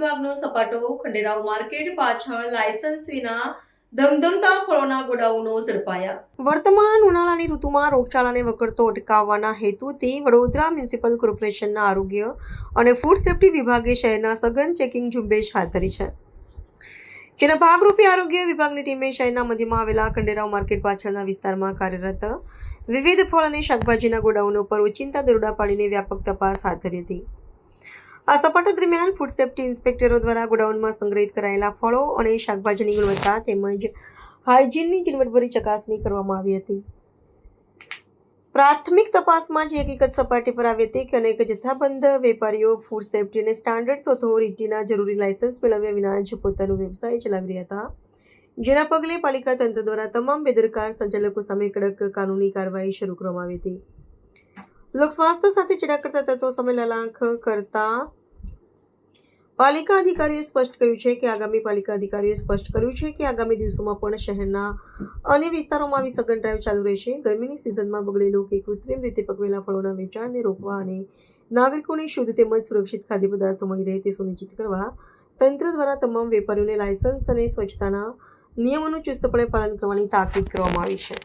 વિભાગનો સપાટો ખંડેરાવ માર્કેટ પાછળ લાયસન્સ વિના ધમધમતા ફળોના ગોડાઉનો ઝડપાયા। વર્તમાન ઉનાળાની ઋતુમાં રોગચાળાને વકરતો અટકાવવાના હેતુથી વડોદરા મ્યુનિસિપલ કોર્પોરેશનના આરોગ્ય અને ફૂડ સેફ્ટી વિભાગે શહેરના સઘન ચેકિંગ ઝુંબેશ હાથ ધરી છે, જેના ભાગરૂપે આરોગ્ય વિભાગની ટીમે શહેરના મધ્યમાં આવેલા ખંડેરાવ માર્કેટ પાછળના વિસ્તારમાં કાર્યરત વિવિધ ફળ અને શાકભાજીના ગોડાઉનો પર ઓચિંતા દરોડા પાડીને વ્યાપક તપાસ હાથ ધરી હતી। આ સપાટા દરમિયાન ફૂડ સેફ્ટી ઇન્સ્પેક્ટરો દ્વારા ગોડાઉનમાં સંગ્રહિત કરાયેલા ફળો અને શાકભાજીની ગુણવત્તા તેમજ હાઇજીનની ઝીણવટભરી ચકાસણી કરવામાં આવી હતી। પ્રાથમિક તપાસમાં જે હકીકત સપાટી પર આવી હતી કે અનેક જથ્થાબંધ વેપારીઓ ફૂડ સેફ્ટી અને સ્ટાન્ડર્ડ્સ ઓથોરિટીના જરૂરી લાયસન્સ મેળવ્યા વિના જ પોતાનો વ્યવસાય ચલાવી રહ્યા હતા, જેના પગલે પાલિકા તંત્ર દ્વારા તમામ બેદરકાર સંચાલકો સામે કડક કાનૂની કાર્યવાહી શરૂ કરવામાં આવી હતી। લોક સ્વાસ્થ્ય સાથે ચેડા કરતા તત્વો સામે લલાંખ કરતા પાલિકા અધિકારીઓએ સ્પષ્ટ કર્યું છે કે આગામી દિવસોમાં પણ શહેરના અન્ય વિસ્તારોમાં આવી સઘન ડ્રાઈવ ચાલુ રહેશે। ગરમીની સિઝનમાં બગડેલું કે કૃત્રિમ રીતે પકવેલા ફળોના વેચાણને રોકવા અને નાગરિકોને શુદ્ધ તેમજ સુરક્ષિત ખાદ્ય પદાર્થો મળી રહે તે સુનિશ્ચિત કરવા તંત્ર દ્વારા તમામ વેપારીઓને લાયસન્સ અને સ્વચ્છતાના નિયમોનું ચુસ્તપણે પાલન કરવાની તાકીદ કરવામાં આવી છે।